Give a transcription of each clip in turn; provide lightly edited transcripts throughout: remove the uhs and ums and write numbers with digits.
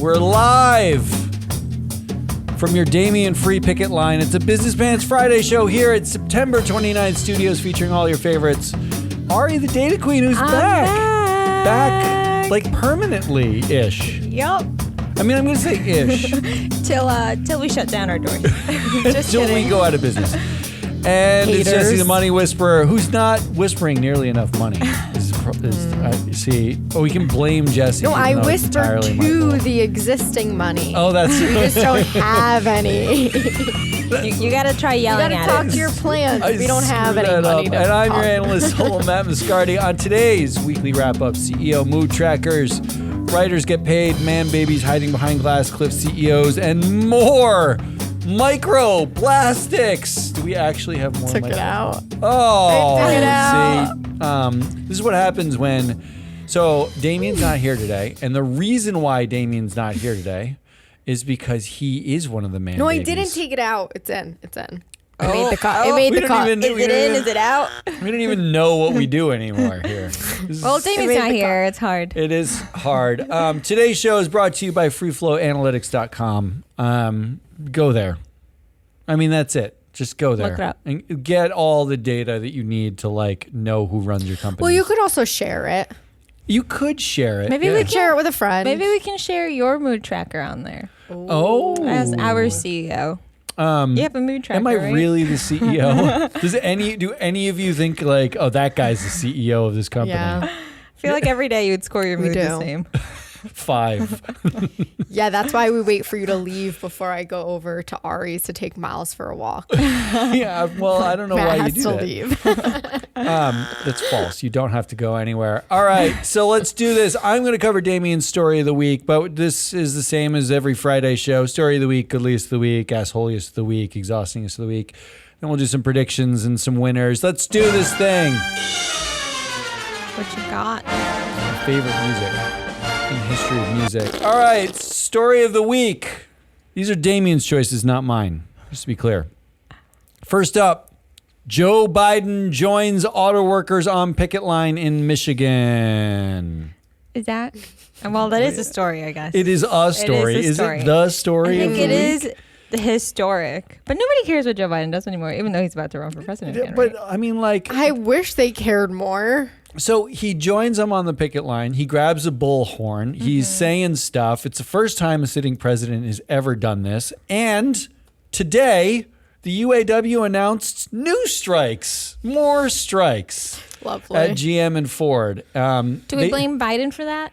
We're live from your Damien Free Picket Line. It's a Business Pants Friday show here at September 29th Studios featuring all your favorites. Ari, the Data Queen, who's back. Back like permanently-ish. Yup. I mean, I'm going to say ish. Till we shut down our doors. Until we go out of business. And Haters. It's Jesse the Money Whisperer, who's not whispering nearly enough money. We can blame Jesse. No, I whisper to the existing money. Oh, that's We just don't have any. You got to try yelling You at gotta it. talk to your plans. We don't have any that money up. to And I'm your talk. analyst, Matt Mascardi. On today's weekly wrap-up, CEO mood trackers, writers get paid, man babies hiding behind glass cliff CEOs, and more. Microplastics. Do we actually have more? Took it out. Oh, I took it out. See, this is what happens when. So Damien's not here today, and the reason why Damien's not here today is because he is one of the man. No, I babies. didn't take it out. It's in. It's in. Oh, It made the cut. oh. It made We the don't cut. even- Is it in? Is it out? We don't even know what we do anymore here. Well, Damien's made not the here. It's hard. It is hard. Today's show is brought to you by freeflowanalytics.com. Go there. I mean, that's it. Just go there Look it up. and get all the data that you need to know who runs your company. Well, you could also share it. You could share it. Maybe yeah. we You could share it with a friend. Maybe we can share your mood tracker on there Oh, as our CEO. You have a mood tracker, am I right? really the CEO? Do any of you think oh, that guy's the CEO of this company? Yeah. I feel like every day you would score your We mood the do. same. 5. Yeah, that's why we wait for you to leave before I go over to Ari's to take Miles for a walk. Yeah. Well, I don't know Matt why you has do to that. leave. That's false. You don't have to go anywhere. All right, so let's do this. I'm going to cover Damien's story of the week, but this is the same as every Friday show. Story of the week, goodliest of the week, assholiest of the week, exhaustingest of the week. Then we'll do some predictions and some winners. Let's do this thing. What you got? My favorite music in the history of music. All right, story of the week. These are Damien's choices, not mine, just to be clear. First up, Joe Biden joins auto workers on picket line in Michigan. Is that? Well, that is a story, I guess. It is a story. It is a Is story. it the story? I think of the it week? is historic. But nobody cares what Joe Biden does anymore, even though he's about to run for president again, But right? I mean, I wish they cared more. so he joins them on the picket line. He grabs a bullhorn. He's saying stuff. It's the first time a sitting president has ever done this. And today, the UAW announced new strikes, more strikes Lovely. at GM and Ford. Do we blame Biden for that?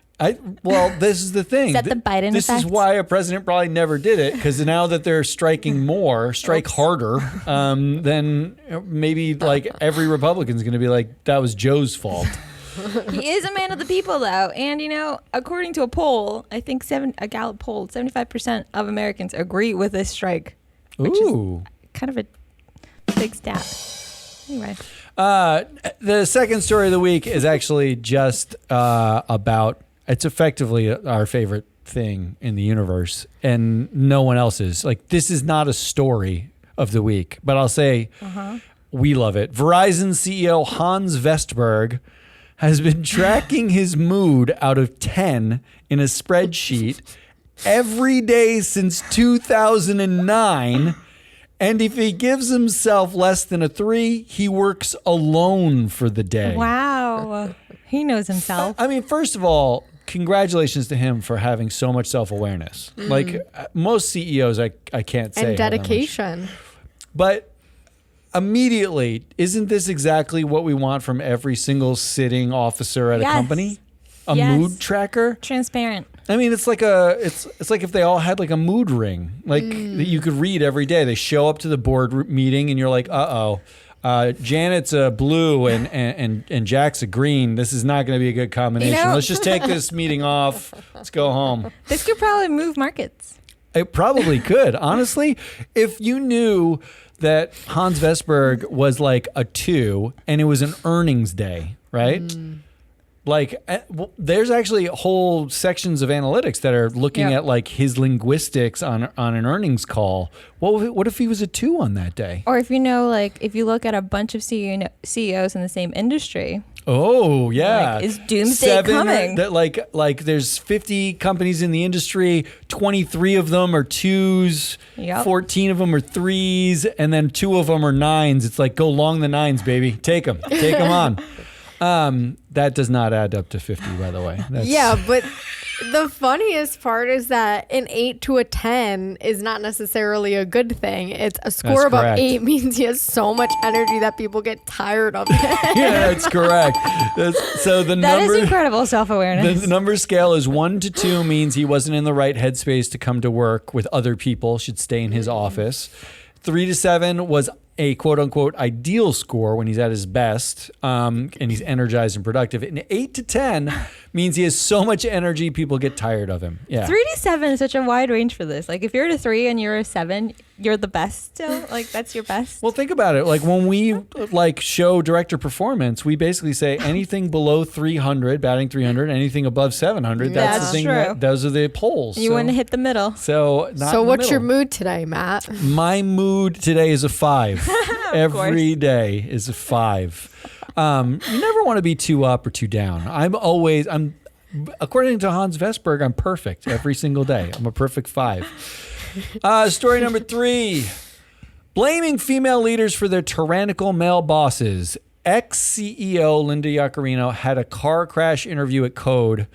Well, this is the thing. Is that the Biden This effect? is why a president probably never did it, because now that they're striking more, strike harder, then maybe every Republican's going to be like, that was Joe's fault. He is a man of the people, though. And, according to a poll, I think a Gallup poll, 75% of Americans agree with this strike, which Ooh. is kind of a big stat. Anyway. The second story of the week is actually just about, it's effectively our favorite thing in the universe, and no one else's. This is not a story of the week, but I'll say we love it. Verizon CEO Hans Vestberg has been tracking his mood out of 10 in a spreadsheet every day since 2009. And if he gives himself less than a 3, he works alone for the day. Wow. He knows himself. I mean, first of all, congratulations to him for having so much self-awareness. Most CEOs, I can't say. And have that much. dedication. But immediately, isn't this exactly what we want from every single sitting officer at Yes. a company? A Yes. mood tracker? Transparent. I mean, it's like if they all had a mood ring, that you could read every day. They show up to the board meeting, and you're like, Janet's a blue and Jack's a green. This is not going to be a good combination. Let's just take this meeting off. Let's go home. This could probably move markets. It probably could. Honestly, if you knew that Hans Vestberg was a 2 and it was an earnings day, right? There's actually whole sections of analytics that are looking at his linguistics on an earnings call. What if he was a 2 on that day? Or if if you look at a bunch of CEOs in the same industry, Oh yeah, Like, is doomsday coming? That like there's 50 companies in the industry. 23 of them are twos. Yep. 14 of them are threes, and then 2 of them are nines. It's like go long the nines, baby. Take them on. That does not add up to 50, by the way. Yeah, but the funniest part is that an 8 to a 10 is not necessarily a good thing. It's a score above correct. 8 means he has so much energy that people get tired of it. Yeah, that's correct. So the That number is incredible self-awareness. the number scale is 1 to 2 means he wasn't in the right headspace to come to work with other people, should stay in his office. 3 to 7 was a quote unquote ideal score when he's at his best, and he's energized and productive. And 8 to 10 means he has so much energy people get tired of him. Yeah. 3 to 7 is such a wide range for this. Like if you're at a 3 and you're a 7, you're the best still. Like that's your best. Well, think about it. Like when we like show director performance, we basically say anything below 300, batting 300, anything above 700. That's That's the thing. true. Those are the polls. You want to hit the middle. So not So in the what's your middle. mood today, Matt? My mood today is a 5. Every day is a 5. You never want to be too up or too down. I'm according to Hans Vestberg, I'm perfect every single day. I'm a perfect 5. Story number 3. Blaming female leaders for their tyrannical male bosses. Ex-CEO Linda Yaccarino had a car crash interview at Code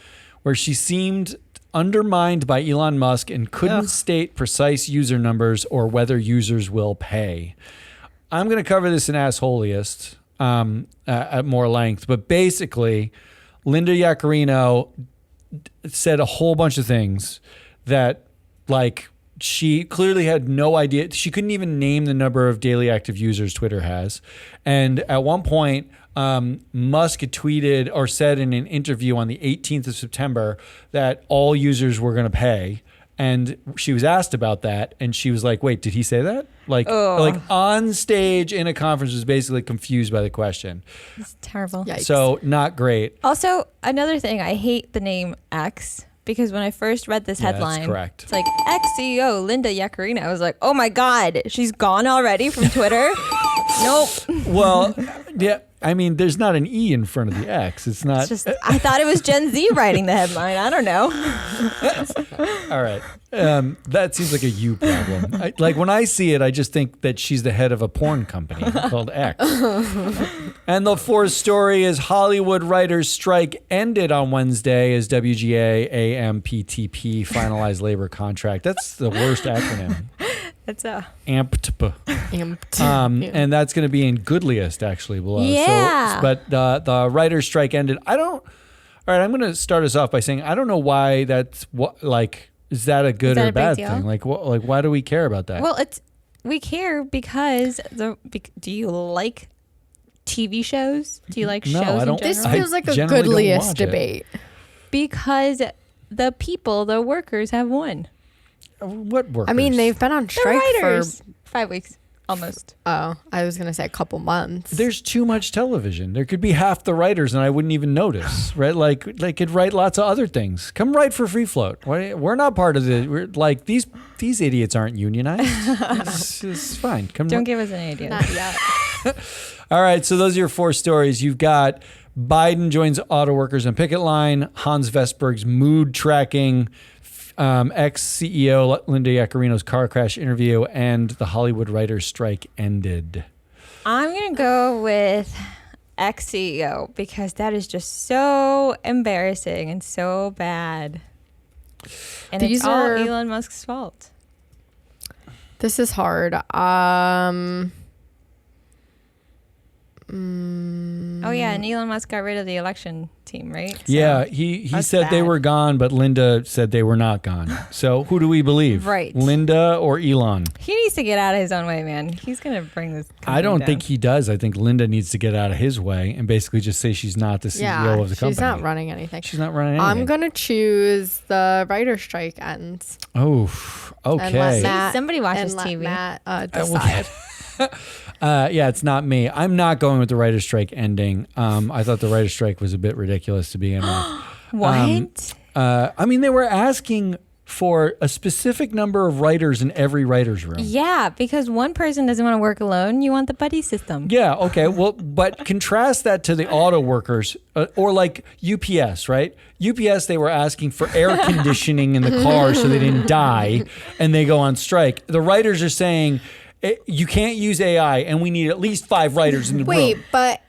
where she seemed undermined by Elon Musk and couldn't state precise user numbers or whether users will pay. I'm going to cover this in Assholiest at more length, but basically, Linda Yaccarino said a whole bunch of things that, like, she clearly had no idea. She couldn't even name the number of daily active users Twitter has. And at one point, Musk had tweeted or said in an interview on the 18th of September that all users were going to pay. And she was asked about that, and she was like, "Wait, did he say that?" Like on stage in a conference, was basically confused by the question. It's terrible. Yikes. So not great. Also, another thing, I hate the name X because when I first read this Yeah, that's headline, correct. it's like ex-CEO Linda Yaccarino. I was like, oh my God, she's gone already from Twitter? Nope. Well, yeah. I mean, there's not an E in front of the X. It's not. It's just, I thought it was Gen Z writing the headline. I don't know. All right. That seems like a you problem. Like when I see it, I just think that she's the head of a porn company called X. And the fourth story is Hollywood writers' strike ended on Wednesday as WGA AMPTP finalized labor contract. That's the worst acronym. It's a AMPTP. Amped. And that's going to be in Goodliest actually below. Yeah. So, but the writers' strike ended. All right, I'm going to start us off by saying I don't know why that's what like. Is that a good that or a big bad deal? thing? Like, why do we care about that? well, we care because do you like TV shows? Do you like No, shows I don't. in This general? feels like a generally don't goodliest watch it. debate. Because the people, the workers, have won. What workers? I mean, they've been on The strike writers. for, 5 weeks, almost. I was going to say a couple months. There's too much television. There could be half the writers, and I wouldn't even notice. Right? Like they could write lots of other things. Come write for Free Float. We're not part of the. We're like these idiots aren't unionized. It's fine. Come. Don't give us any ideas. Not yet. All right, so those are your 4 stories. You've got Biden joins auto workers on picket line, Hans Vestberg's mood tracking, ex-CEO Linda Yaccarino's car crash interview, and the Hollywood writers' strike ended. I'm going to go with ex-CEO because that is just so embarrassing and so bad. And These it's all are- Elon Musk's fault. This is hard. Oh, yeah, and Elon Musk got rid of the election team, right? So Yeah, he that's said they bad. were gone, but Linda said they were not gone. So who do we believe? Right. Linda or Elon? He needs to get out of his own way, man. He's going to bring this company I don't down. think he does. I think Linda needs to get out of his way and basically just say she's not the CEO Yeah, of the company. she's not running anything. She's not running anything. I'm going to choose the writer strike ends. Oh, okay. And let Matt, somebody watches and let TV. Matt decide. Yeah, it's not me. I'm not going with the writer's strike ending. I thought the writer's strike was a bit ridiculous to begin with. What? I mean, they were asking for a specific number of writers in every writer's room. Yeah, because one person doesn't want to work alone. You want the buddy system. Yeah, okay. Well, but contrast that to the auto workers or like UPS, right? UPS, they were asking for air conditioning in the car so they didn't die, and they go on strike. The writers are saying, you can't use AI, and we need at least 5 writers in the room. Wait, but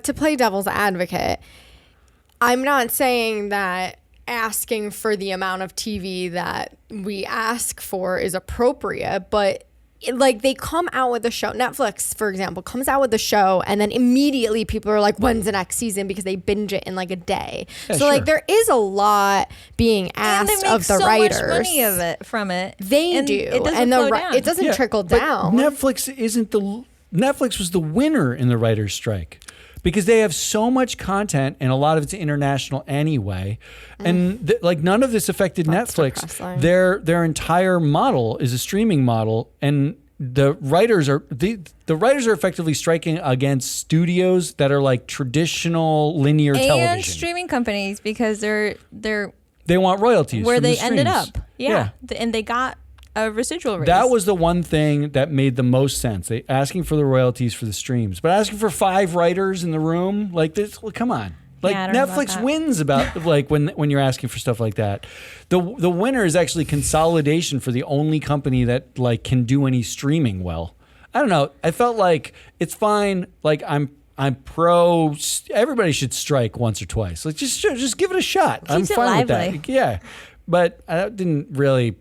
to play devil's advocate, I'm not saying that asking for the amount of TV that we ask for is appropriate, but like they come out with a show. Netflix, for example, comes out with a show, and then immediately people are like, when's the next season? Because they binge it in like a day. Yeah, so like there is a lot being asked of the writers. And they make so much money from it. They and do. It doesn't and flow down. it doesn't trickle but down. Netflix was the winner in the writers' strike. Because they have so much content, and a lot of it's international anyway, and like none of this affected Netflix. Depressing. Their entire model is a streaming model, and the writers are effectively striking against studios that are like traditional linear television and streaming companies because they want royalties where from they the ended streams. up. Yeah, and they got a residual raise. That was the one thing that made the most sense. They asking for the royalties for the streams, but asking for 5 writers in the room, like this. Well, come on, like Yeah, I don't know Netflix about that. wins about like when you're asking for stuff like that. The winner is actually consolidation for the only company that like can do any streaming well. I don't know. I felt like it's fine. Like I'm pro. Everybody should strike once or twice. Like just give it a shot. I'm Keeps it fine with lively. that. Yeah, but I didn't really.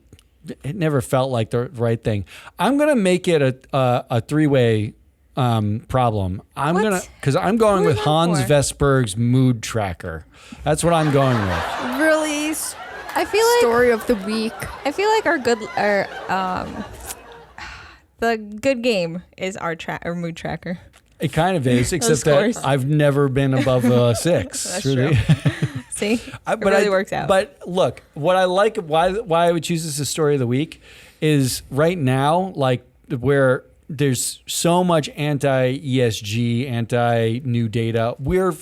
It never felt like the right thing. I'm gonna make it a 3-way problem. Because I'm going Who are with you Hans for? Vestberg's mood tracker. That's what I'm going with. Really, I feel like story of the week. I feel like the good game is our mood tracker. It kind of is, except scores. that I've never been above a 6. That's really. See, But it really works out. But look, what I like, why I would choose this as story of the week is right now, like where there's so much anti-ESG, anti-new data. We're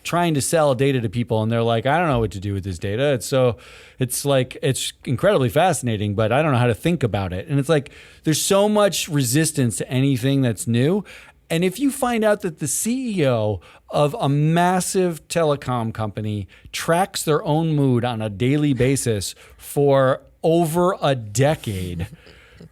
trying to sell data to people, and they're like, I don't know what to do with this data. It's incredibly fascinating, but I don't know how to think about it. And it's like there's so much resistance to anything that's new. And if you find out that the CEO of a massive telecom company tracks their own mood on a daily basis for over a decade,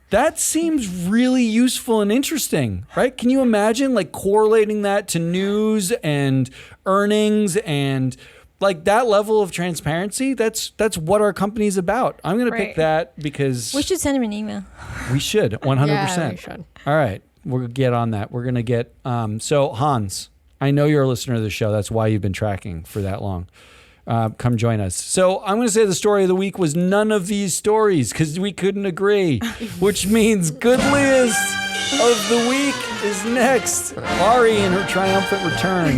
that seems really useful and interesting, right? Can you imagine like correlating that to news and earnings and like that level of transparency? That's what our company's about. I'm going to pick Right. that because we should send him an email. we should 100%. Yeah, we should. All right. We'll get on that. We're going to get, so Hans, I know you're a listener to the show. That's why you've been tracking for that long. Come join us. So I'm going to say the story of the week was none of these stories because we couldn't agree, which means goodliest of the week is next. Ari in her triumphant return.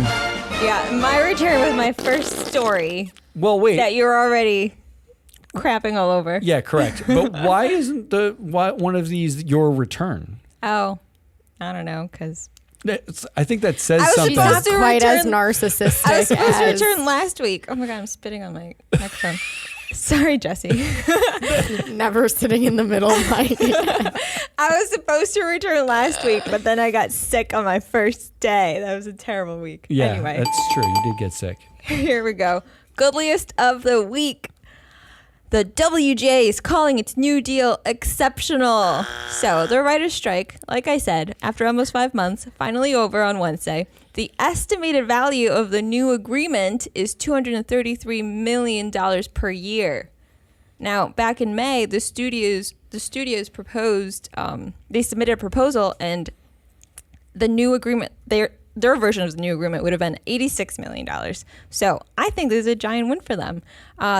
Yeah, my return with my first story Well, wait. that you're already crapping all over. Yeah, correct. But why isn't one of these your return? Oh, I don't know, because I think that says I was something. She's not supposed to quite as return- narcissistic. I was supposed to as- return last week. Oh my God, I'm spitting on my microphone. Sorry, Jesse. Never sitting in the middle. Like, I was supposed to return last week, but then I got sick on my first day. That was a terrible week. Yeah, Anyway, that's true. You did get sick. here we go. Goodliest of the week. The WGA is calling its new deal exceptional. So the writer's strike, like I said, after almost 5 months, finally over on Wednesday. The estimated value of the new agreement is $233 million per year. Now, back in May, the studios proposed, they submitted a proposal, and the new agreement, their version of the new agreement would have been $86 million. So I think this is a giant win for them.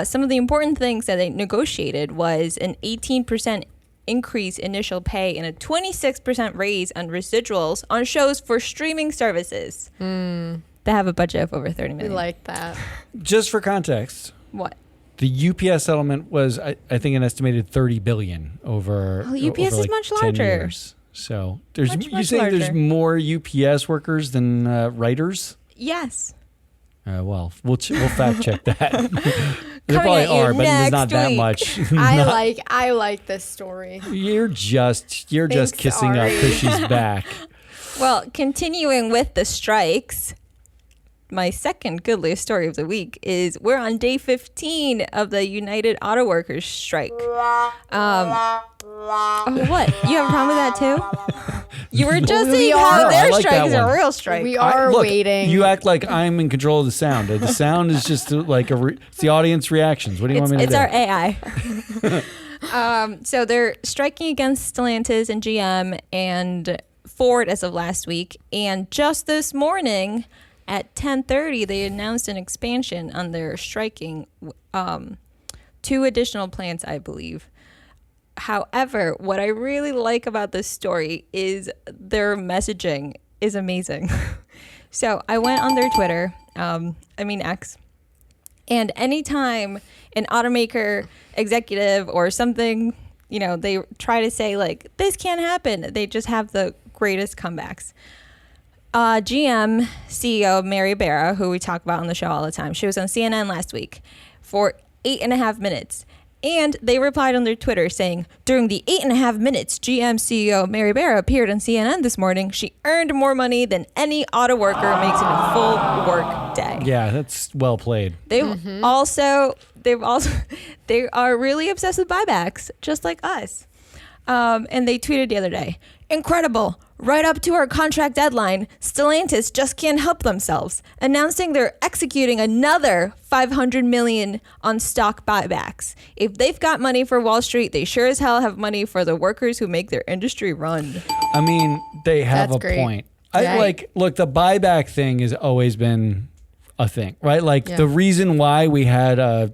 Some of the important things that they negotiated was an 18% increase initial pay and a 26% raise on residuals on shows for streaming services that have a budget of over $30 we million. like that. Just for context, What? the UPS settlement was, I think, an estimated $30 billion over. Oh, UPS over is like much 10 larger. years. So there's Much, you much saying there's larger. more UPS workers than writers? Yes. Well, we'll fact check that. There Coming probably at you are, but there's not next that week. much. I like this story. You're just Thanks, kissing up Ari. because she's back. Well, continuing with the strikes, my second goodliest story of the week is we're on day 15 of the United Auto Workers strike. Oh, what? You have a problem with that too? You were just We saying are. how No, I their like strike that is a one. real strike. We are Look, waiting. You act like I'm in control of the sound. The sound is just like it's the audience reactions. What do you want me to It's do? our AI. So they're striking against Stellantis and GM and Ford as of last week. And just this morning at 10:30, they announced an expansion on their striking, 2 additional plants, I believe. However, what I really like about this story is their messaging is amazing. So I went on their Twitter, X, and anytime an automaker executive or something, they try to say like, this can't happen, they just have the greatest comebacks. GM CEO Mary Barra, who we talk about on the show all the time, she was on CNN last week for 8.5 minutes. And they replied on their Twitter saying, during the 8.5 minutes GM CEO Mary Barra appeared on CNN this morning, she earned more money than any auto worker makes in a full work day. Yeah, that's well played. They are really obsessed with buybacks, just like us. And they tweeted the other day, incredible, right up to our contract deadline, Stellantis just can't help themselves, announcing they're executing another $500 million on stock buybacks. If they've got money for Wall Street, they sure as hell have money for the workers who make their industry run. I mean, they have That's a great. point. Right. Look, the buyback thing has always been a thing, right? Like Yeah. the reason why we had a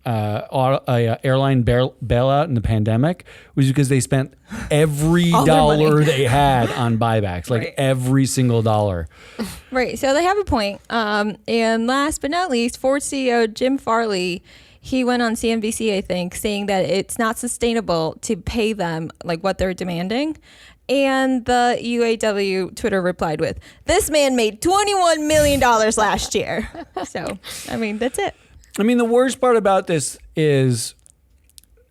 airline bailout in the pandemic was because they spent every All their dollar money. they had on buybacks, like Right. every single dollar. Right, so they have a point. And last but not least, Ford CEO Jim Farley, he went on CNBC, I think, saying that it's not sustainable to pay them like what they're demanding. And the UAW Twitter replied with, this man made $21 million last year. So, I mean, that's it. I mean, the worst part about this is,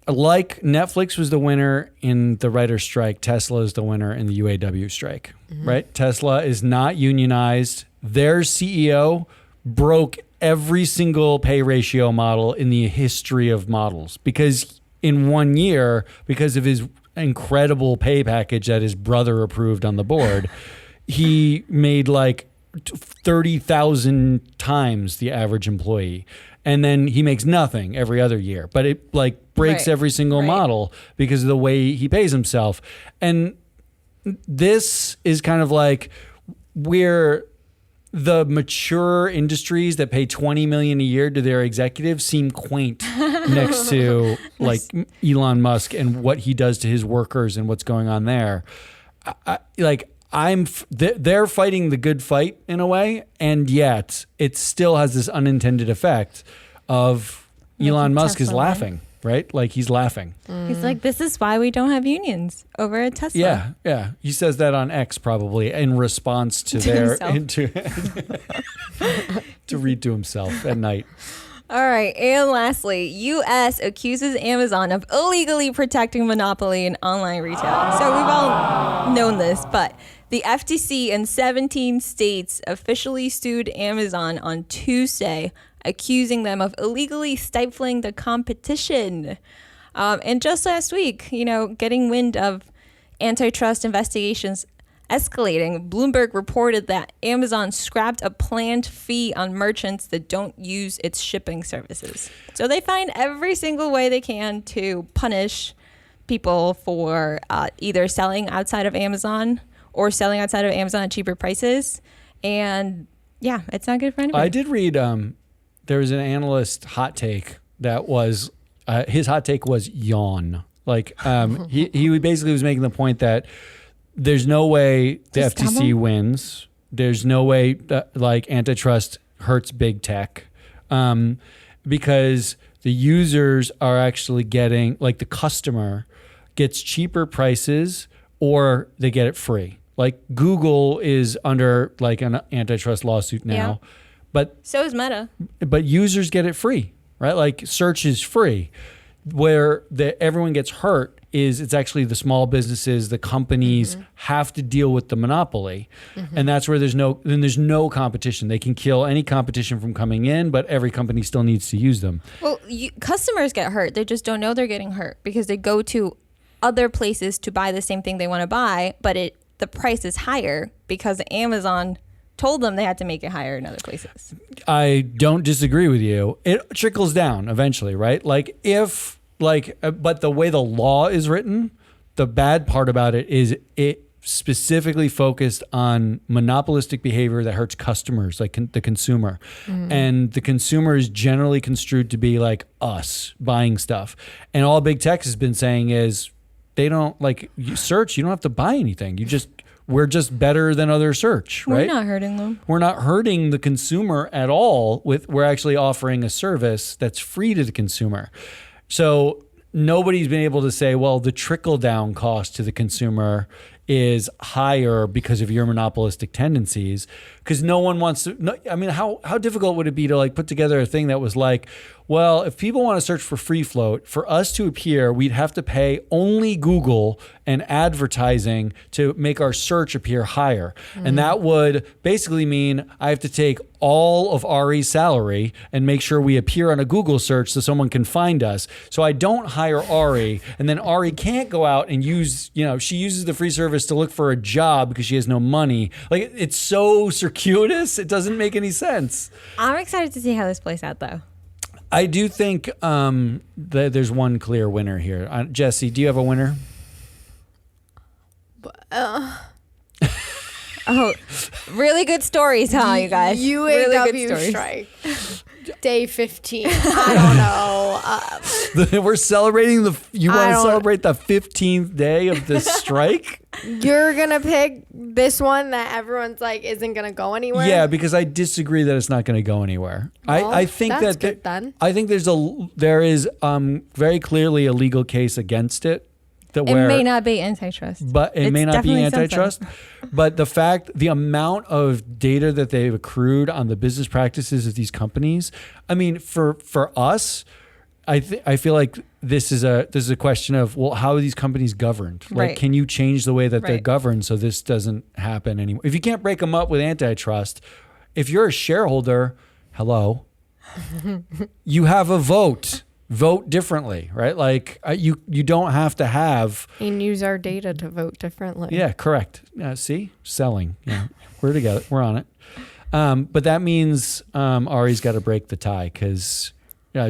like Netflix was the winner in the writer's strike, Tesla is the winner in the UAW strike, right? Tesla is not unionized. Their CEO broke every single pay ratio model in the history of models because in 1 year, because of his incredible pay package that his brother approved on the board, he made like 30,000 times the average employee. And then he makes nothing every other year, but it like breaks Right. every single Right. model because of the way he pays himself. And this is kind of like where the mature industries that pay $20 million a year to their executives seem quaint next to like Elon Musk and what he does to his workers and what's going on there. They're fighting the good fight in a way, and yet it still has this unintended effect of Elon Musk is Tesla win. laughing, right? Like he's laughing. He's like, this is why we don't have unions over at Tesla. Yeah, yeah. He says that on X probably in response to their to read to himself at night. All right. And lastly, U.S. accuses Amazon of illegally protecting monopoly in online retail. So we've all known this, but the FTC in 17 states officially sued Amazon on Tuesday, accusing them of illegally stifling the competition. And just last week, getting wind of antitrust investigations escalating, Bloomberg reported that Amazon scrapped a planned fee on merchants that don't use its shipping services. So they find every single way they can to punish people for either selling outside of Amazon or selling outside of Amazon at cheaper prices. And yeah, it's not good for anybody. I did read there was an analyst hot take that was his hot take was yawn. Like he basically was making the point that there's no way the Just FTC stumble? wins. There's no way that, like antitrust hurts big tech because the users are actually getting, like the customer gets cheaper prices or they get it free. Like Google is under like an antitrust lawsuit now, But So is Meta. but users get it free, right? Like search is free. Where everyone gets hurt is it's actually the small businesses, the companies have to deal with the monopoly. And that's where there's no competition. They can kill any competition from coming in, but every company still needs to use them. Well, customers get hurt. They just don't know they're getting hurt because they go to other places to buy the same thing they want to buy, but the price is higher because Amazon told them they had to make it higher in other places. I don't disagree with you. It trickles down eventually, right? But the way the law is written, the bad part about it is it specifically focused on monopolistic behavior that hurts customers, like the consumer. And the consumer is generally construed to be like us buying stuff. And all big tech has been saying is they don't search. You don't have to buy anything. We're just better than other search, right? We're not hurting them. We're not hurting the consumer at all. We're actually offering a service that's free to the consumer. So nobody's been able to say, well, the trickle down cost to the consumer is higher because of your monopolistic tendencies, because no one wants to. I mean, how difficult would it be to put together a thing that was like, well, if people want to search for free float, for us to appear, we'd have to pay only Google and advertising to make our search appear higher. And that would basically mean I have to take all of Ari's salary and make sure we appear on a Google search so someone can find us. So I don't hire Ari, and then Ari can't go out and she uses the free service to look for a job because she has no money. It's so circuitous, it doesn't make any sense. I'm excited to see how this plays out, though. I do think that there's one clear winner here. Jesse, do you have a winner? Oh, really good stories, huh, you guys? UAW really good stories. strike. Day 15. I don't know. We're celebrating you want to celebrate the 15th day of this strike? You're going to pick this one that everyone's like isn't going to go anywhere? Yeah, because I disagree that it's not going to go anywhere. Well, I think that's good then. I think there is very clearly a legal case against it. It may not be antitrust. But it may not be antitrust. But the amount of data that they've accrued on the business practices of these companies, I mean, for us, I feel like this is a question of, well, how are these companies governed? Right. Can you change the way that they're Right. governed so this doesn't happen anymore? If you can't break them up with antitrust, if you're a shareholder, hello, you have a vote. Vote differently, right? You don't have to have And use our data to vote differently. Yeah, correct. See, selling. Yeah, we're together. We're on it. But that means Ari's got to break the tie because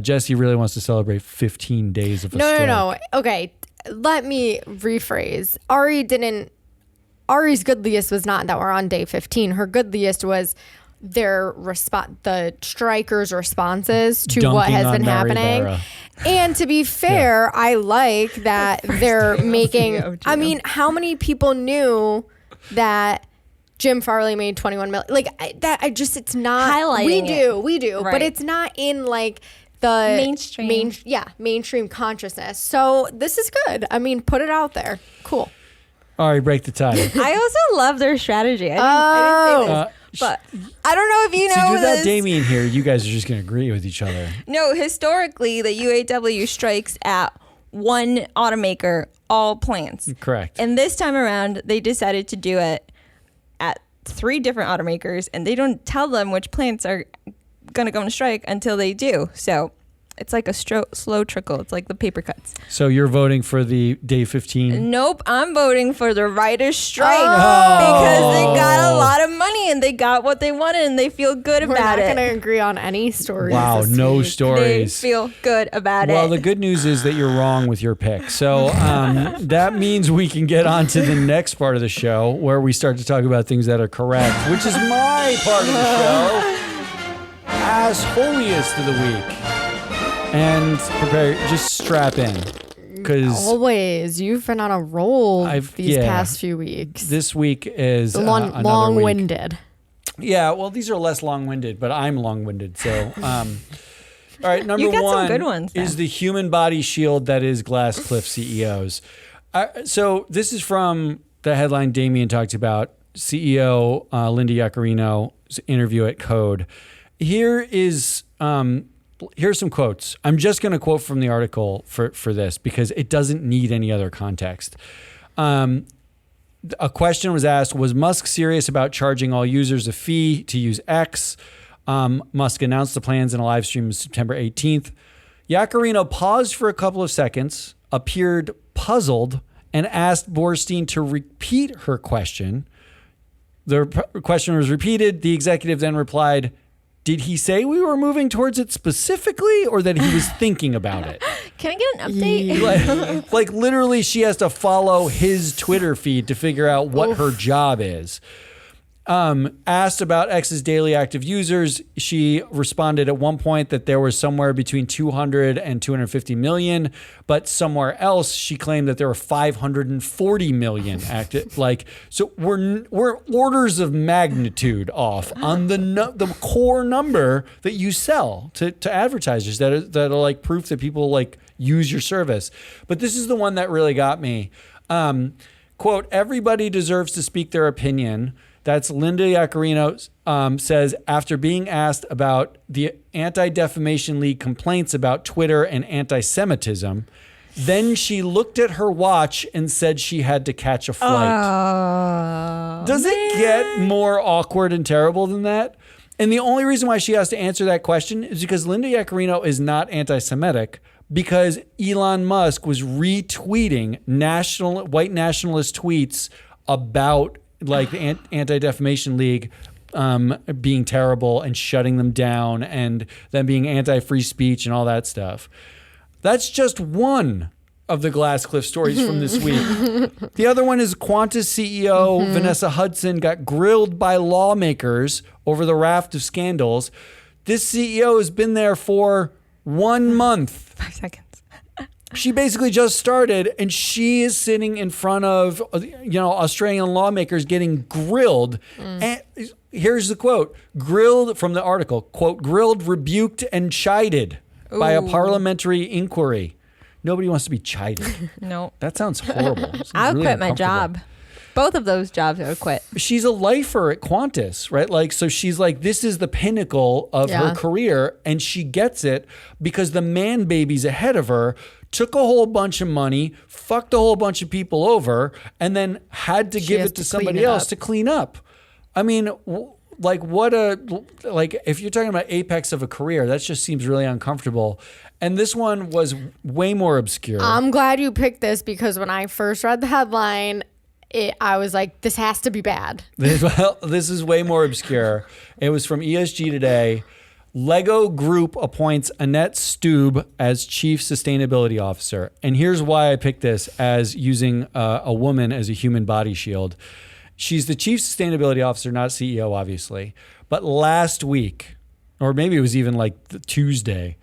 Jesse really wants to celebrate 15 days of a strike. No. Okay, let me rephrase. Ari's goodliest was not that we're on day 15. Her goodliest was the strikers' responses to Dunking what has on been Mary happening. Barra. And to be fair, I like that they're making. I mean, how many people knew that Jim Farley made 21 million? It's not highlighting. We do, Right. but it's not in the Mainstream. mainstream consciousness. So this is good. I mean, put it out there. Cool. Ari, break the tie. I also love their strategy. I didn't say this. But I don't know if you know See, without this. Damien here, you guys are just going to agree with each other. No, historically, the UAW strikes at one automaker, all plants. Correct. And this time around, they decided to do it at 3 different automakers, and they don't tell them which plants are going to go on strike until they do. So it's like a slow trickle. It's like the paper cuts. So you're voting for the day 15? Nope, I'm voting for the writers' strike because they got a lot of money and they got what they wanted and they feel good We're about not it. going to agree on any stories. Wow, this no week. They stories. feel good about Well, it. the good news is that you're wrong with your pick. So that means we can get on to the next part of the show where we start to talk about things that are correct, which is my part of the show. As holiest of the week. And just strap in. Because Always. You've been on a roll these yeah. past few weeks. this week is another week. Long-winded. Yeah, well, these are less long-winded, but I'm long-winded. So, all right, number You got some one good ones, is then. the human body shield that is Glasscliff CEOs. So this is from the headline Damien talked about, CEO Linda Yaccarino's interview at Code. Here's some quotes. I'm just going to quote from the article for this because it doesn't need any other context. A question was asked, was Musk serious about charging all users a fee to use X? Musk announced the plans in a live stream September 18th. Yaccarino paused for a couple of seconds, appeared puzzled, and asked Borstein to repeat her question. The question was repeated. The executive then replied, did he say we were moving towards it specifically or that he was thinking about it? Can I get an update? Like literally she has to follow his Twitter feed to figure out what her job is. Asked about X's daily active users, she responded at one point that there was somewhere between 200 and 250 million, but somewhere else she claimed that there were 540 million active. So we're orders of magnitude off on the core number that you sell to advertisers that are like proof that people like use your service. But this is the one that really got me. Quote, everybody deserves to speak their opinion. That's Linda Yaccarino says after being asked about the Anti-Defamation League complaints about Twitter and anti-Semitism. Then she looked at her watch and said she had to catch a flight. Does it get more awkward and terrible than that? And the only reason why she has to answer that question is because Linda Yaccarino is not anti-Semitic, because Elon Musk was retweeting white nationalist tweets about like the Anti-Defamation League being terrible and shutting them down and them being anti-free speech and all that stuff. That's just one of the Glasscliff stories from this week. The other one is Qantas CEO Vanessa Hudson got grilled by lawmakers over the raft of scandals. This CEO has been there for 1 month. 5 seconds. She basically just started and she is sitting in front of, Australian lawmakers getting grilled. And here's the quote, grilled from the article, quote, grilled, rebuked, and chided by a parliamentary inquiry. Nobody wants to be chided. No. That sounds horrible. I'll quit my job. Both of those jobs I would quit. She's a lifer at Qantas, right? Like, so she's like, this is the pinnacle of her career. And she gets it because the man babies ahead of her took a whole bunch of money, fucked a whole bunch of people over, and then had to give it to somebody else to clean up. I mean, if you're talking about apex of a career, that just seems really uncomfortable. And this one was way more obscure. I'm glad you picked this because when I first read the headline, I was like, this has to be bad. This is way more obscure. It was from ESG Today. Lego Group appoints Annette Stube as Chief Sustainability Officer. And here's why I picked this as using a woman as a human body shield. She's the Chief Sustainability Officer, not CEO, obviously. But last week, or maybe it was even like Tuesday,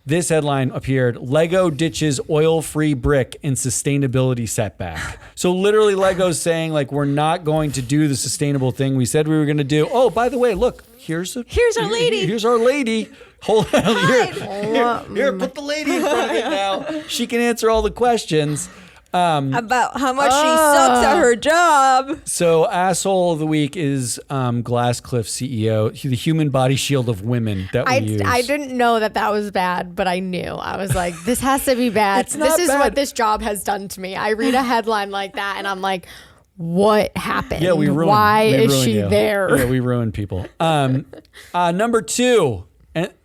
this headline appeared, Lego ditches oil-free brick in sustainability setback. So literally Lego's saying like, we're not going to do the sustainable thing we said we were going to do. Oh, by the way, look, here's our lady. Here's our lady. Hold on. Here, put the lady in front of it now. She can answer all the questions. About how much she sucks at her job. So asshole of the week is Glasscliff CEO, the human body shield of women that we use. I didn't know that was bad, but I knew. I was like, this has to be bad. This is what this job has done to me. I read a headline like that and I'm like, what happened? Yeah, Why is she there? Yeah, we ruin people. Number 2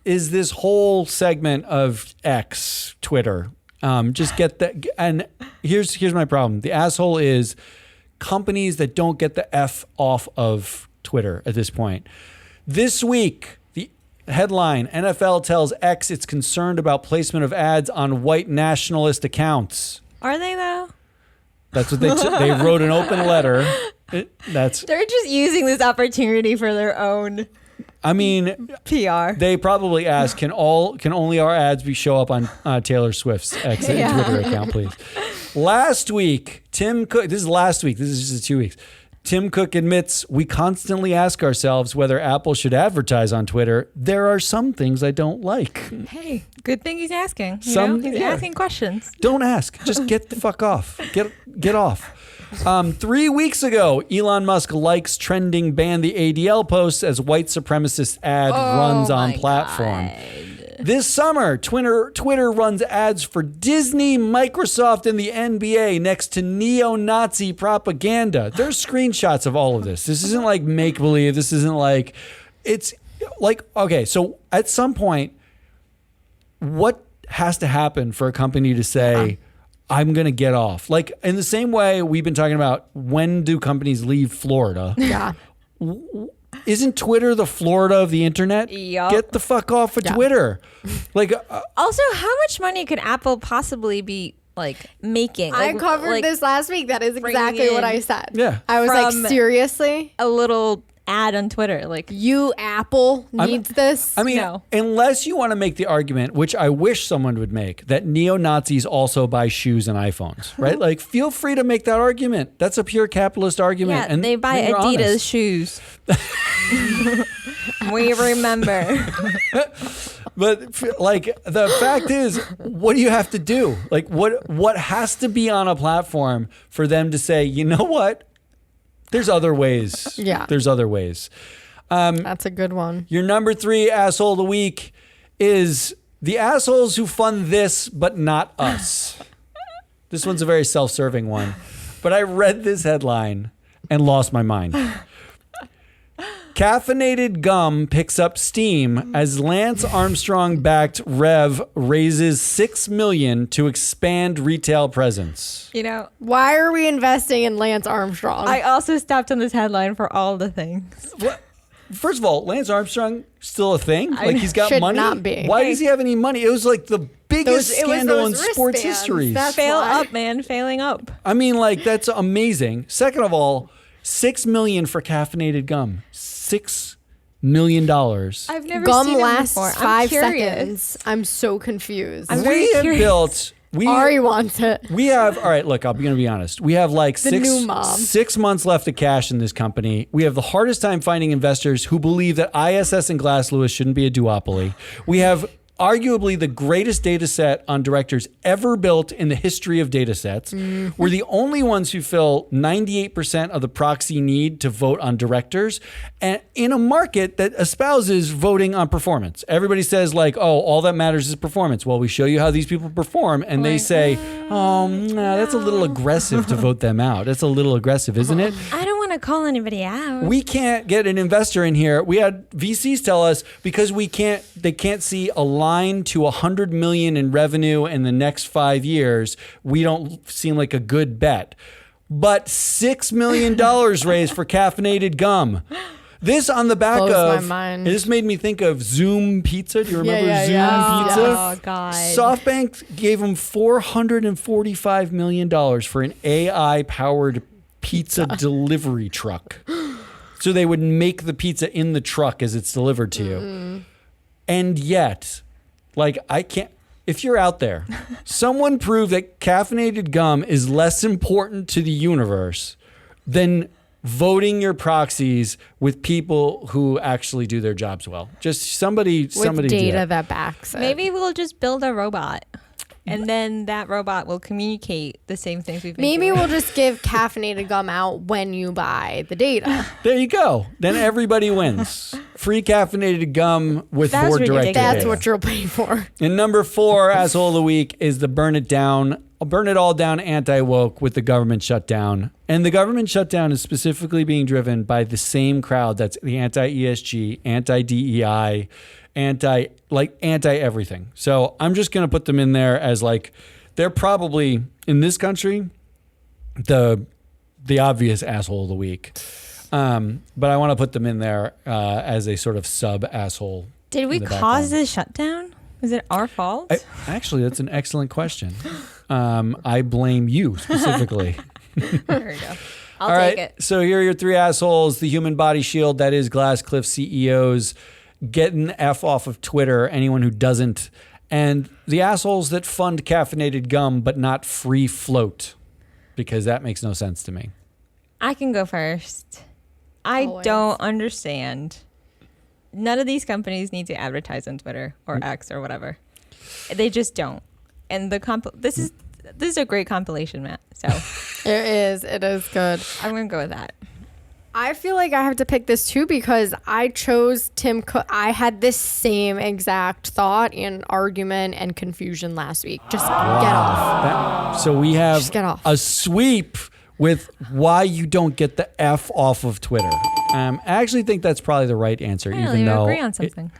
is this whole segment of X, Twitter. Just get that. And here's my problem. The asshole is companies that don't get the F off of Twitter at this point. This week, the headline, NFL tells X it's concerned about placement of ads on white nationalist accounts. Are they though? That's what they wrote an open letter. They're just using this opportunity for their own. I mean, PR. They probably asked, can only our ads show up on Taylor Swift's Twitter account, please? Last week, Tim Cook, this is last week, this is just 2 weeks. Tim Cook admits we constantly ask ourselves whether Apple should advertise on Twitter. There are some things I don't like. Hey, good thing he's asking. He's asking questions. Don't ask. Just get the fuck off. Get off. 3 weeks ago, Elon Musk likes trending ban the ADL posts as white supremacist ad runs on platform. God. This summer, Twitter runs ads for Disney, Microsoft, and the NBA next to neo-Nazi propaganda. There's screenshots of all of this. This isn't like make-believe. This isn't like... It's like, okay, so at some point, what has to happen for a company to say, I'm going to get off? Like, in the same way we've been talking about, when do companies leave Florida? Yeah. Isn't Twitter the Florida of the internet? Yup. Get the fuck off of Twitter. Like, Also, how much money could Apple possibly be like making? I Like, covered like this last week. That is bringing exactly what in- I said. Yeah. I was From- like, seriously? a little ad on Twitter. Like, You, Apple, needs this? I mean, No. unless you want to make the argument, which I wish someone would make, that neo-Nazis also buy shoes and iPhones, right? Like, feel free to make that argument. That's a pure capitalist argument. yeah, and they buy you're Adidas honest. shoes. We remember. But like, the fact is, what do you have to do? Like, what has to be on a platform for them to say, you know what? There's other ways. Yeah. There's other ways. That's a good one. Your number 3 asshole of the week is the assholes who fund this, but not us. This one's a very self-serving one. But I read this headline and lost my mind. Caffeinated gum picks up steam as Lance Armstrong-backed Rev raises $6 million to expand retail presence. You know, Why are we investing in Lance Armstrong? I also stopped on this headline for all the things. What? First of all, Lance Armstrong still a thing? Like, he's got Should money? not be. Why does he have any money? It was like the biggest it was scandal in those sports wristbands. history. That's Fail why. up, man. Failing up. I mean, like, that's amazing. Second of all, $6 million for caffeinated gum. $6 million. I've never Gum seen it lasts before. I'm 5 curious. seconds. I'm so confused. I'm very We have curious. built. Ari wants it. We have, all right, look, I'm going to be honest. We have like The new mom. 6 months left of cash in this company. We have the hardest time finding investors who believe that ISS and Glass Lewis shouldn't be a duopoly. We have arguably the greatest data set on directors ever built in the history of data sets. We're the only ones who fill 98% of the proxy need to vote on directors, and in a market that espouses voting on performance. Everybody says like, oh, all that matters is performance. Well, we show you how these people perform, and they say, oh, nah, that's a little aggressive to vote them out. That's a little aggressive, isn't it? I don't want to call anybody out. We can't get an investor in here. We had VCs tell us because they can't see a line to 100 million in revenue in the next 5 years. We don't seem like a good bet. But $6 million raised for caffeinated gum. This on the back Blows of, my mind. this made me think of Zoom Pizza. Do you remember yeah, Zoom yeah. Pizza? Oh, God. SoftBank gave them $445 million for an AI-powered pizza delivery truck. So they would make the pizza in the truck as it's delivered to you. And yet, like, I can't, if you're out there, someone prove that caffeinated gum is less important to the universe than voting your proxies with people who actually do their jobs well. Just somebody With do data that. that backs it. Maybe we'll just build a robot. And then that robot will communicate the same things we've been Maybe doing. we'll just give caffeinated gum out when you buy the data. There you go. Then everybody wins. Free caffeinated gum with That's board directed ridiculous. That's data. what you'll pay for. And number 4, asshole of the week, is the burn it all down anti-woke with the government shutdown. And the government shutdown is specifically being driven by the same crowd that's the anti-ESG, anti-DEI, anti-everything. So I'm just going to put them in there as like, they're probably, in this country, the obvious asshole of the week. But I want to put them in there as a sort of sub-asshole. Did we in the cause background. this shutdown? Was it our fault? Actually, that's an excellent question. I blame you specifically. There we go. I'll All take right, it. so here are your 3 assholes. The human body shield, that is Glasscliff CEOs. Getting the F off of Twitter, anyone who doesn't. And the assholes that fund caffeinated gum but not free float, because that makes no sense to me. I can go first. I Always. don't understand. None of these companies need to advertise on Twitter or X or whatever. They just don't. And the this is a great compilation, Matt. So It is good. I'm gonna go with that. I feel like I have to pick this too because I chose Tim Cook. I had this same exact thought and argument and confusion last week. Just get off. So we have Just get off. a sweep with why you don't get the F off of Twitter. I actually think that's probably the right answer, Finally, even we though agree on something.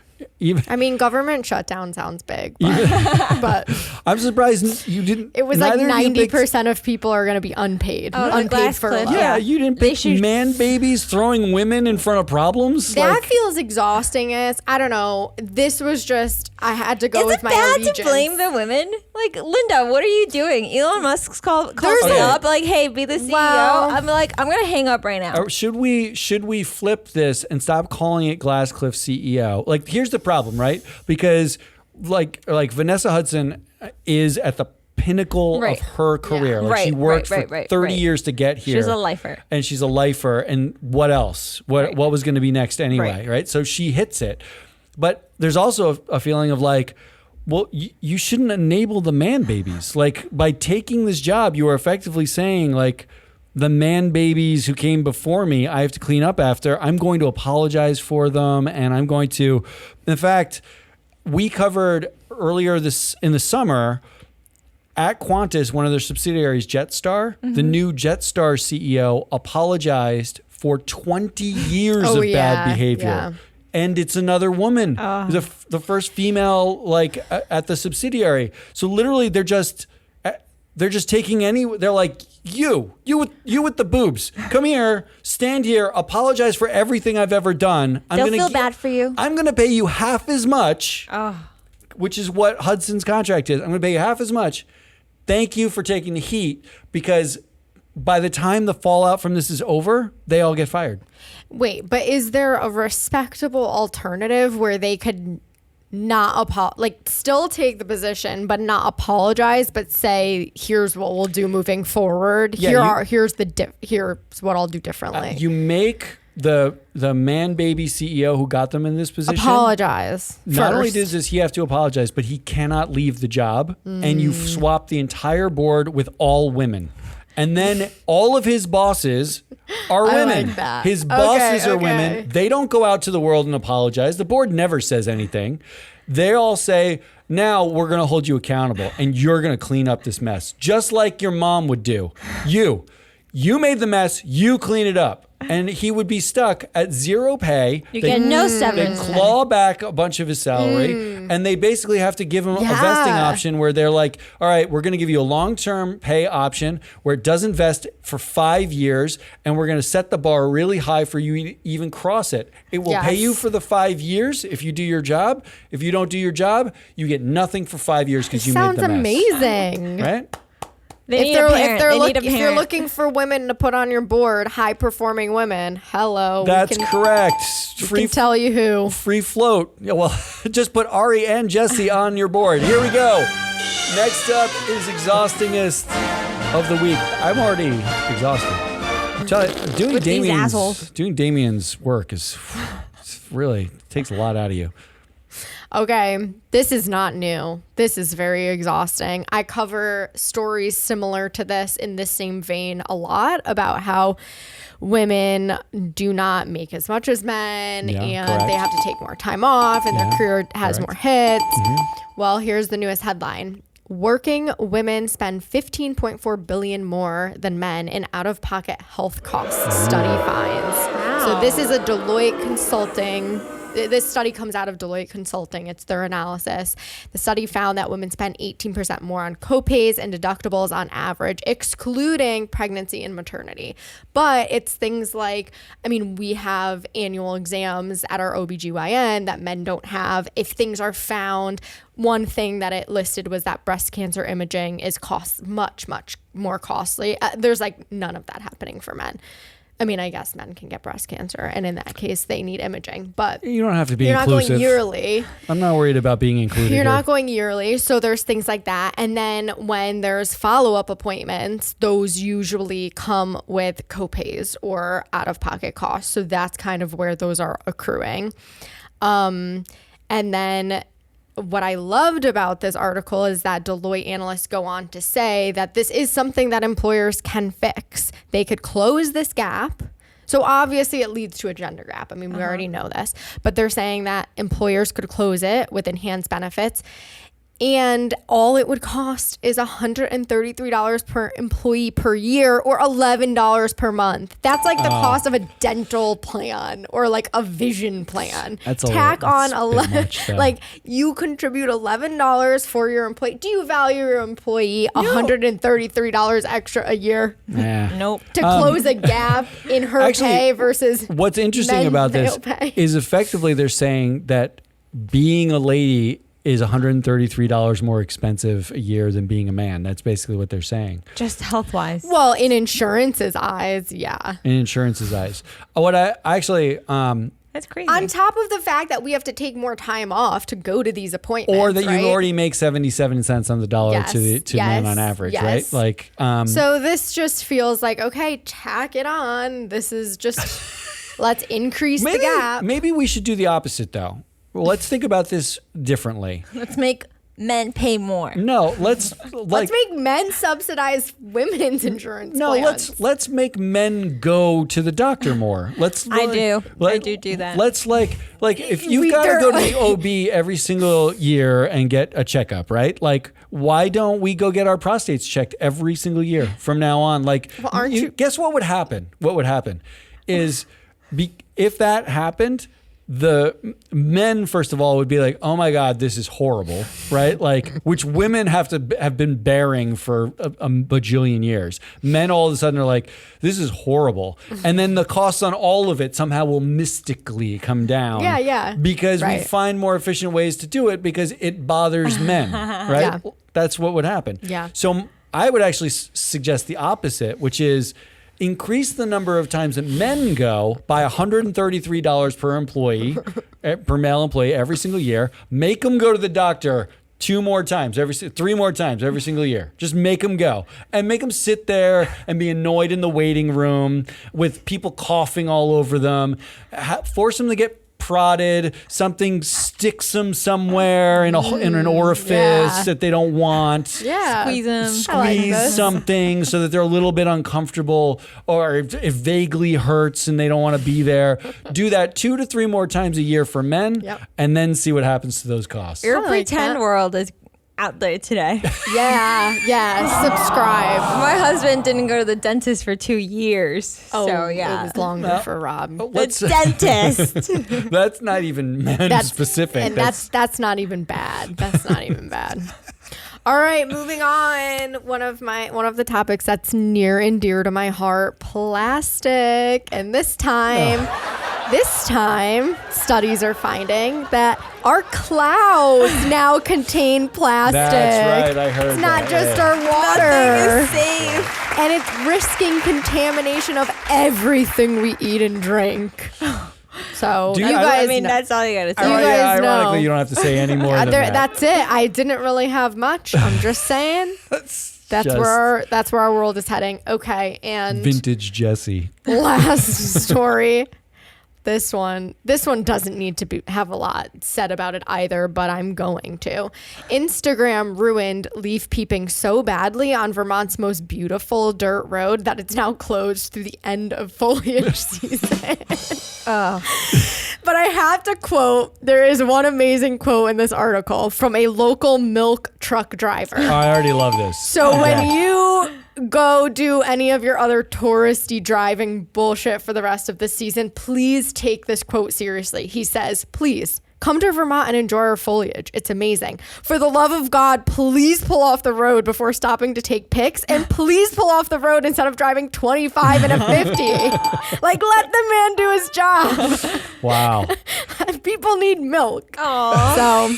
I mean, government shutdown sounds big, but I'm surprised you didn't. it was like neither of you picked- 90% of people are going to be unpaid. Oh, the Unpaid glass for clip. love. Yeah, you didn't They pick should- man babies throwing women in front of problems. That Like, feels exhausting. I don't know. This was just, I had to go Is with it my bad allegiance. to blame the women? Like, Linda, what are you doing? Elon Musk's calls There's me a- up like, hey, be the CEO. Well- I'm like, I'm gonna hang up right now. or should we flip this and stop calling it Glasscliff CEO? Like, here's the problem, right? Because like Vanessa Hudson is at the pinnacle Right. of her career. Yeah. Like she Right, worked right, for right, 30 right. years to get here. She's a lifer. And she's a lifer. And what else? What was going to be next anyway, right? So she hits it. But there's also a feeling of like, well, you shouldn't enable the man babies. Like by taking this job, you are effectively saying like, the man babies who came before me, I have to clean up after. I'm going to apologize for them. And I'm going to, in fact, we covered earlier this in the summer at Qantas, one of their subsidiaries, Jetstar, the new Jetstar CEO apologized for 20 years Oh, of yeah, bad behavior. yeah. And it's another woman, the first female like at the subsidiary. So literally they're just taking they're like, you with the boobs, come here, stand here, apologize for everything I've ever done. They'll feel bad for you. I'm going to pay you half as much, which is what Hudson's contract is. I'm going to pay you half as much. Thank you for taking the heat, because by the time the fallout from this is over, they all get fired. Wait, but is there a respectable alternative where they could not still take the position but not apologize, but say, here's what we'll do moving forward. Yeah, Here's what I'll do differently. You make the man baby CEO who got them in this position Apologize. Not only first. does he have to apologize, but he cannot leave the job. And you've swapped the entire board with all women. And then all of his bosses are I women. like that. His bosses are Okay. women. They don't go out to the world and apologize. The board never says anything. They all say, now we're going to hold you accountable and you're going to clean up this mess, just like your mom would do. You made the mess, you clean it up. And he would be stuck at zero pay. You get no They severance. claw back a bunch of his salary, and they basically have to give him a vesting Yeah. option where they're like, all right, we're going to give you a long-term pay option where it doesn't vest for 5 years, and we're going to set the bar really high for you to even cross it. It will pay you Yes. for the 5 years if you do your job. If you don't do your job, you get nothing for 5 years because you made Sounds the mess. amazing. Right? They need a parent. They need a If you're parent. looking for women to put on your board, high performing women, hello. That's we can, correct. We can tell you who. Free float. Yeah, well, just put Ari and Jesse on your board. Here we go. Next up is exhaustingest of the week. I'm already exhausted. Doing With these assholes. Damien's work is really takes a lot out of you. Okay, this is not new. This is very exhausting. I cover stories similar to this in this same vein a lot about how women do not make as much as men Yeah, and correct. they have to take more time off and their career has correct. more hits. Well, here's the newest headline. Working women spend 15.4 billion more than men in out-of-pocket health costs, study finds. So this is a Deloitte Consulting. This study comes out of Deloitte Consulting. It's their analysis. The study found that women spend 18% more on copays and deductibles on average, excluding pregnancy and maternity. But it's things like, we have annual exams at our OBGYN that men don't have. If things are found, one thing that it listed was that breast cancer imaging is much, much more costly. There's none of that happening for men. I guess men can get breast cancer, and in that case, they need imaging. But You don't have to be you're inclusive. not going yearly. I'm not worried about being included. You're here. not going yearly. So there's things like that. And then when there's follow-up appointments, those usually come with copays or out-of-pocket costs. So that's kind of where those are accruing. And then what I loved about this article is that Deloitte analysts go on to say that this is something that employers can fix. They could close this gap. So obviously it leads to a gender gap. I mean, we already know this, but they're saying that employers could close it with enhanced benefits. And all it would cost is $133 per employee per year, or $11 per month. That's like the cost of a dental plan or like a vision plan. That's Tack on a bit 11. much, though. Like, you contribute $11 for your employee. Do you value your employee $133 extra a year Yeah. Nope. to close a gap in her Actually, pay versus What's interesting men's about this male pay? is effectively they're saying that being a lady is $133 more expensive a year than being a man. That's basically what they're saying. Just health-wise. Well, in insurance's eyes, yeah. In insurance's eyes. What I actually, That's crazy. On top of the fact that we have to take more time off to go to these appointments, or that right? you already make 77 cents on the dollar Yes, to men on average, yes. right? Like, So this just feels like, okay, tack it on. This is just, let's increase the gap. maybe we should do the opposite though. Well, let's think about this differently. Let's make men pay more. No, let's Let's make men subsidize women's insurance plans. let's make men go to the doctor more. I do that. Let's like if you've We got to go to don't- the OB every single year and get a checkup, right? Like, why don't we go get our prostates checked every single year from now on? Like, Well, aren't you- guess what would happen? What would happen is if that happened, the men, first of all, would be like, oh my God, this is horrible, right? Like, which women have been bearing for a bajillion years. Men all of a sudden are like, this is horrible. And then the costs on all of it somehow will mystically come down. Yeah. Because we Right. find more efficient ways to do it because it bothers men, right? Yeah. That's what would happen. Yeah. So I would actually suggest the opposite, which is increase the number of times that men go by $133 per employee, per male employee every single year. Make them go to the doctor 3 more times every single year. Just make them go and make them sit there and be annoyed in the waiting room with people coughing all over them. Force them to get prodded, something sticks them somewhere in an orifice Yeah. that they don't want. Yeah. Squeeze them. I like Squeeze this. something so that they're a little bit uncomfortable, or if it vaguely hurts and they don't want to be there. Do that 2 to 3 more times a year for men, Yep. and then see what happens to those costs. Your I like pretend that. world is out there today. Yeah. Subscribe. My husband didn't go to the dentist for 2 years. so yeah. It was longer for Rob. Let's- The dentist. That's not even men specific. And that's not even bad. That's not even bad. All right, moving on. One of the topics that's near and dear to my heart, plastic. And this time, studies are finding that our clouds now contain plastic. That's right, I heard It's not that, just yeah. our water. Nothing is safe. And it's risking contamination of everything we eat and drink. So Do you you- guys I mean, know. that's all you gotta say. You guys ironically, know. you don't have to say any more than that. That's it. I didn't really have much. I'm just saying. That's just where our world is heading. Okay, and vintage Jesse. last story. This one doesn't need to have a lot said about it either, but I'm going to. Instagram ruined leaf peeping so badly on Vermont's most beautiful dirt road that it's now closed through the end of foliage season. But I have to quote, there is one amazing quote in this article from a local milk truck driver. Oh, I already love this. So when you go do any of your other touristy driving bullshit for the rest of the season, please take this quote seriously. He says, please come to Vermont and enjoy our foliage. It's amazing. For the love of God, please pull off the road before stopping to take pics, and please pull off the road instead of driving 25 and a 50. Like, let the man do his job. Wow. People need milk. Aww. So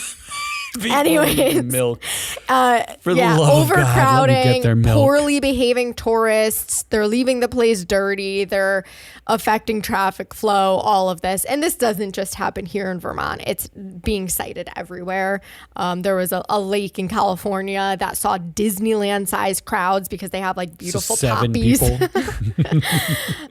anyways, milk. For the love of God, let me get their overcrowding, milk. poorly behaving tourists. They're leaving the place dirty. They're affecting traffic flow, all of this. And this doesn't just happen here in Vermont. It's being cited everywhere. There was a lake in California that saw Disneyland-sized crowds because they have like beautiful 7 poppies. people.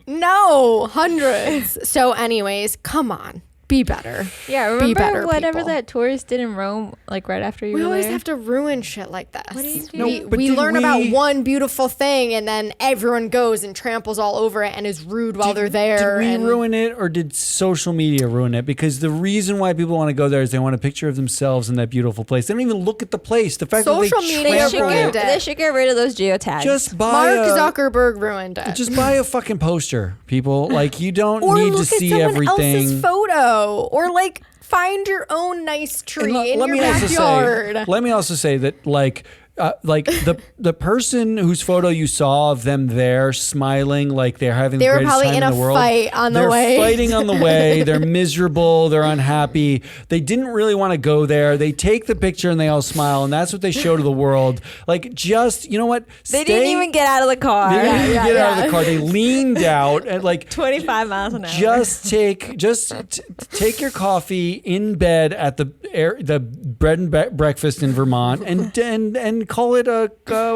No, hundreds. So anyways, come on. Be better. Yeah, Be remember better whatever people. that tourist did in Rome, like right after you We were always there? have to ruin shit like this. What do you do? No, but we did learn about we- one beautiful thing and then everyone goes and tramples all over it and is rude while they're there. Did we and ruin it, or did social media ruin it? Because the reason why people want to go there is they want a picture of themselves in that beautiful place. They don't even look at the place. The fact Social that they media trample ruined it. it. They should get rid of those geotags. Just buy Mark a, Zuckerberg ruined it. just buy a fucking poster, people. Like, you don't or need look to at see someone everything. else's photo. Or like find your own nice And tree in let your me also backyard. say, let me also say that like the person whose photo you saw of them there smiling, like they're having They the were greatest probably time in in a the world. fight on the They're way. fighting on the way. They're miserable. They're unhappy. They didn't really want to go there. They take the picture and they all smile, and that's what they show to the world. Like, just, you know what? They didn't even get out of the car. They didn't even Yeah, get out of yeah. the car. They leaned out and like 25 miles an hour. just take your coffee in bed at the bread and breakfast in Vermont and call it a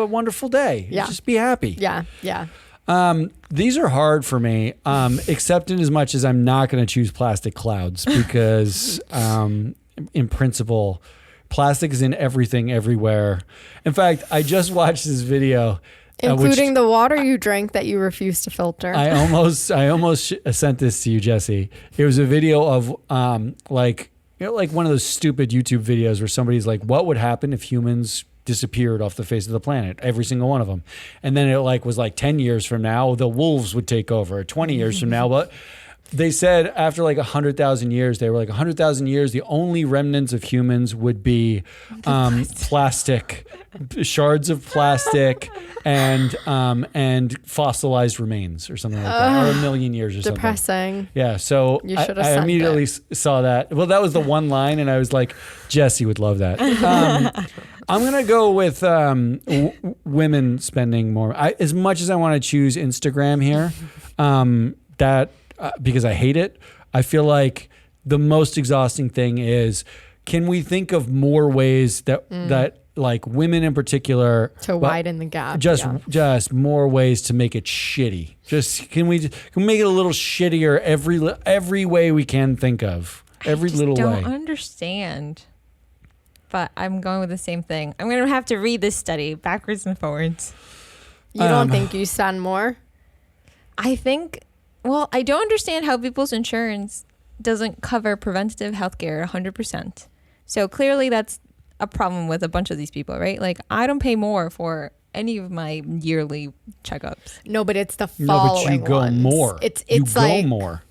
wonderful day. Yeah. Just be happy. Yeah. These are hard for me, except in as much as I'm not going to choose plastic clouds because in principle, plastic is in everything everywhere. In fact, I just watched this video. Including the water you drank that you refused to filter. I almost sent this to you, Jesse. It was a video of like one of those stupid YouTube videos where somebody's like, what would happen if humans disappeared off the face of the planet, every single one of them? And then it was 10 years from now, the wolves would take over, 20 years from now. But they said after 100,000 years, they were 100,000 years, the only remnants of humans would be plastic, shards of plastic and fossilized remains or something like that, or a million years or something. Depressing. Yeah, so You should have I sent immediately it. saw that. Well, that was the one line, and I was like, Jesse would love that. I'm going to go with women spending more. As much as I want to choose Instagram here, because I hate it, I feel like the most exhausting thing is, can we think of more ways that like women in particular To widen the gap. just more ways to make it shitty. Just can we make it a little shittier every way we can think of, every little way. I don't understand. But I'm going with the same thing. I'm going to have to read this study backwards and forwards. You don't think you spend more? I think, well, I don't understand how people's insurance doesn't cover preventative healthcare 100%. So clearly that's a problem with a bunch of these people, right? Like, I don't pay more for any of my yearly checkups. No, but it's the No, following but you go ones. more. It's you like go more.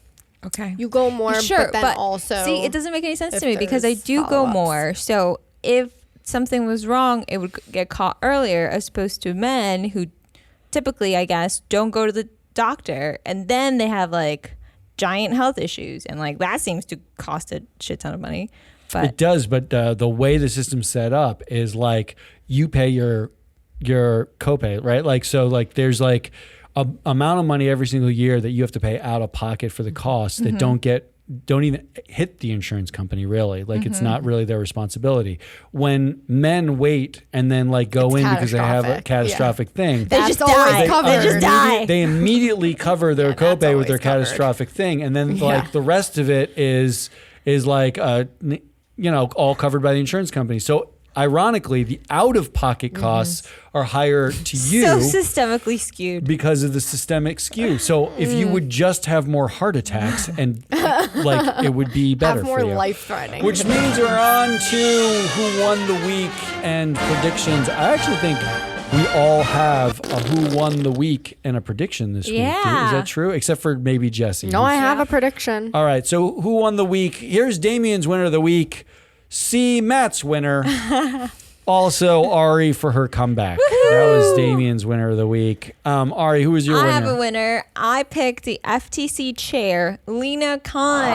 Okay. you go more, Sure, but then also see, it doesn't make any sense if to me because I there's do go follow-ups. more. So if something was wrong, it would get caught earlier, as opposed to men who typically, I guess, don't go to the doctor, and then they have giant health issues, and that seems to cost a shit ton of money. But It does, but the way the system's set up is you pay your copay, right? There's a amount of money every single year that you have to pay out of pocket for the costs that don't even hit the insurance company, really. It's not really their responsibility. When men wait and then go It's in because they have a catastrophic. catastrophic thing, they That's just always die. covered. They just die. they immediately cover their Yeah, that's copay with their always covered. catastrophic thing, and then Yeah. the rest of it is all covered by the insurance company. So ironically, the out-of-pocket costs are higher to you so systemically skewed. because of the systemic skew. So if you would just have more heart attacks and it would be better have more for you. life-threatening. Which means we're on to Who Won the Week and predictions. I actually think we all have a Who Won the Week and a prediction this week. Yeah. Is that true? Except for maybe Jesse. no, I have a prediction. All right, so Who Won the Week? Here's Damien's winner of the week. See Matt's winner. Also, Ari for her comeback. That was Damien's winner of the week. Ari, who was your I winner? have a winner. I picked the FTC chair, Lena Khan.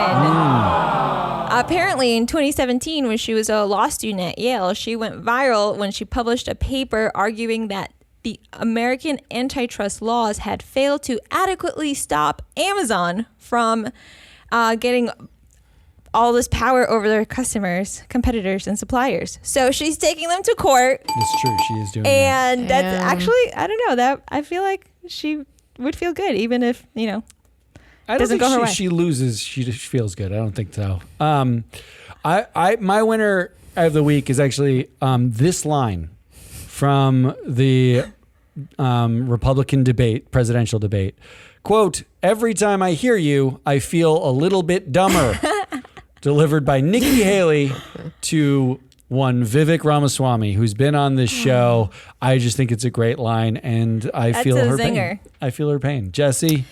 Apparently, in 2017, when she was a law student at Yale, she went viral when she published a paper arguing that the American antitrust laws had failed to adequately stop Amazon from getting all this power over their customers, competitors, and suppliers. So she's taking them to court. It's true, she is doing that. And that's Damn. actually, I don't know, that I feel like she would feel good, even if, I don't Doesn't think go her way. she loses. She just feels good. I don't think so. My winner of the week is actually this line from the Republican presidential debate. Quote, "Every time I hear you, I feel a little bit dumber." Delivered by Nikki Haley to one Vivek Ramaswamy, who's been on this show. I just think it's a great line, and I feel her pain. I feel her pain. Jesse?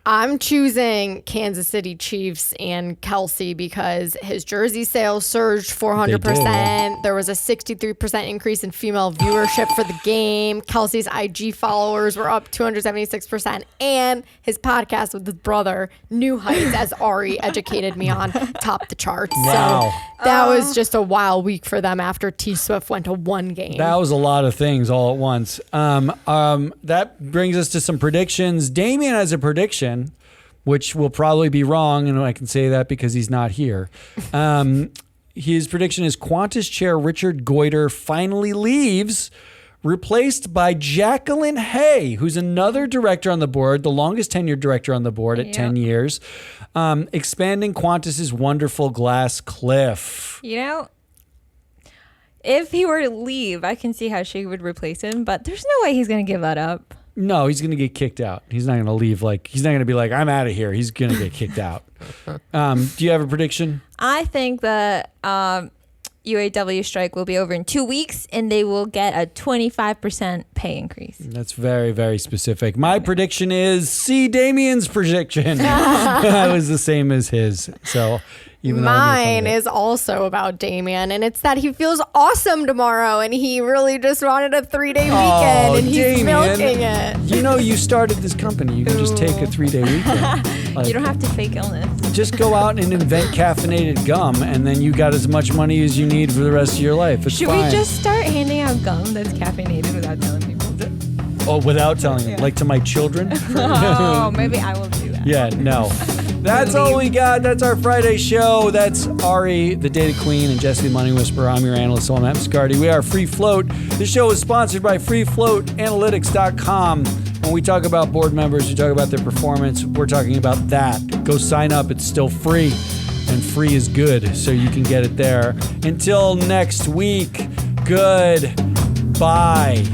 I'm choosing Kansas City Chiefs and Kelsey because his jersey sales surged 400%. There was a 63% increase in female viewership for the game. Kelsey's IG followers were up 276%. And his podcast with his brother, New Heights, as Ari educated me on, topped the charts. Wow. So that was just a wild week for them after T Swift went to one game. That was a lot of things all at once. That brings us to some predictions. Damien has a prediction, which will probably be wrong, and I can say that because he's not here. His prediction is Qantas chair Richard Goiter finally leaves, replaced by Jacqueline Hay, who's another director on the board, the longest tenured director on the board at 10 years, expanding Qantas's wonderful glass cliff. You know, if he were to leave, I can see how she would replace him, but there's no way he's going to give that up. No, he's going to get kicked out. He's not going to leave. He's not going to be like, I'm out of here. He's going to get kicked out. Do you have a prediction? I think the UAW strike will be over in 2 weeks, and they will get a 25% pay increase. That's very, very specific. My prediction is see Damien's prediction. That was the same as his. So even mine is also about Damien, and it's that he feels awesome tomorrow, and he really just wanted a 3-day weekend, and he's Damien, milking it. You know, you started this company. You can just take a 3-day weekend. You don't have to fake illness. Just go out and invent caffeinated gum, and then you got as much money as you need for the rest of your life. It's Should fine. we just start handing out gum that's caffeinated without telling people? Oh, without telling them, like to my children? Oh, maybe I will do that. Yeah, no. That's all we got. That's our Friday show. That's Ari, the Data Queen, and Jesse, the Money Whisperer. I'm your analyst, Solomon Scardy. We are Free Float. This show is sponsored by FreeFloatAnalytics.com. When we talk about board members, we talk about their performance. We're talking about that. Go sign up. It's still free, and free is good, so you can get it there. Until next week, goodbye.